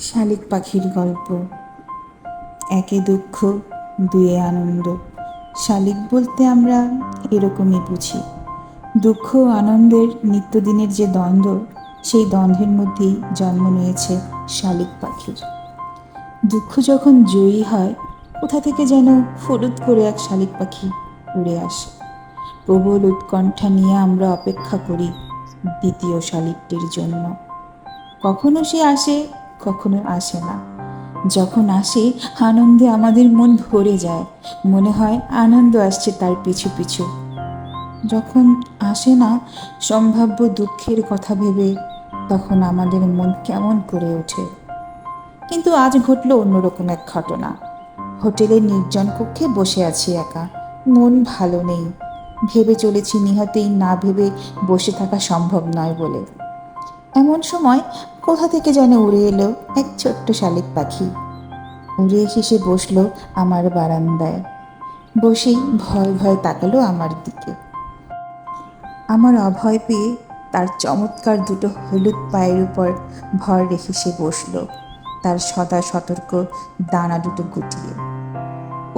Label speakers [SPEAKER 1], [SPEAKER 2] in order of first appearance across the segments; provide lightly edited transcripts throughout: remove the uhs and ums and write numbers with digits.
[SPEAKER 1] শালিক পাখির গল্প। একে দুঃখ, দুয়ে আনন্দ। শালিক বলতে আমরা এরকমই বুঝি। দুঃখ ও আনন্দের নিত্যদিনের যে দ্বন্দ্ব, সেই দ্বন্দ্বের মধ্যেই জন্ম নিয়েছে শালিক পাখির। দুঃখ যখন জয়ী হয়, কোথা থেকে যেন ফুরুত করে এক শালিক পাখি উড়ে আসে। প্রবল উৎকণ্ঠা নিয়ে আমরা অপেক্ষা করি দ্বিতীয় শালিকটির জন্য। কখনো সে আসে, কখনো আসে না। যখন আসে, আনন্দে আমাদের মন ভরে যায়, মনে হয় আনন্দ আসছে তার পিছু পিছু। যখন আসে না, সম্ভাব্য দুঃখের কথা ভেবে তখন আমাদের মন কেমন করে ওঠে। কিন্তু আজ ঘটল অন্যরকম এক ঘটনা। হোটেলের নির্জন কক্ষে বসে আছি একা, মন ভালো নেই। ভেবে চলেছি নিহতেই না ভেবে বসে থাকা সম্ভব নয় বলে। এমন সময় কোথা থেকে যেন উড়ে এলো এক ছোট্ট শালিক পাখি। উড়ে এসে সে বসলো আমার বারান্দায়। বসেই ভয় ভয় তাকালো আমার দিকে। আমার অভয় পেয়ে তার চমৎকার দুটো হলুদ পায়ের উপর ভর রেখে সে বসলো, তার সদা সতর্ক ডানা দুটো গুটিয়ে।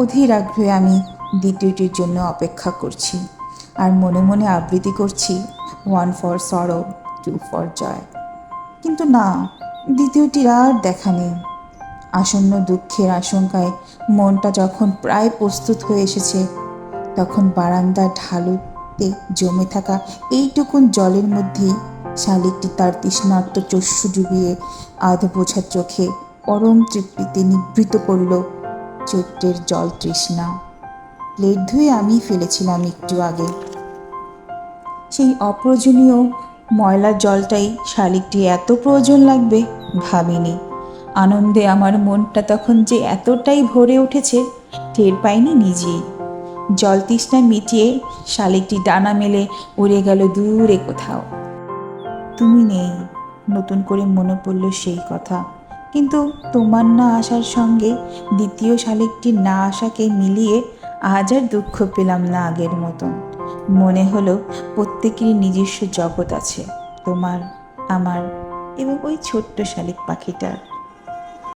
[SPEAKER 1] অধীর আগ্রহে আমি দ্বিতীয়টির জন্য অপেক্ষা করছি, আর মনে মনে আবৃত্তি করছি, 1 ফর সরো, 2 ফর জয়। কিন্তু না, দ্বিতীয়টির আর দেখা নেই। আসন্ন দুঃখের আশঙ্কায় মনটা যখন প্রায় প্রস্তুত হয়ে এসেছে, তখন বারান্দার ঢালুতে জমে থাকা এইটুকুন জলের মধ্যেই শালিকটি তার তৃষ্ণার্ত চক্ষু ডুবিয়ে আধ বোঝা চোখে পরম তৃপ্তিতে নিবৃত করল চোখের জল তৃষ্ণা। প্লেট ধুয়ে আমি ফেলেছিলাম একটু আগে, সেই অপ্রয়োজনীয় ময়লা জলটাই শালিকটি এত প্রয়োজন লাগবে ভাবিনি। আনন্দে আমার মনটা তখন যে এতটাই ভরে উঠেছে, টের পাইনি নিজেই। জল তৃষ্ণা মিটিয়ে শালিকটি ডানা মেলে উড়ে গেল দূরে কোথাও। তুমি নেই, নতুন করে মনে পড়ল সেই কথা। কিন্তু তোমার না আসার সঙ্গে দ্বিতীয় শালিকটির না আসাকে মিলিয়ে আজ আর দুঃখ পেলাম না আগের মতন। মনে হলো প্রত্যেকেরই নিজস্ব জগৎ আছে, তোমার, আমার এবং ওই ছোট্ট শালিক পাখিটার।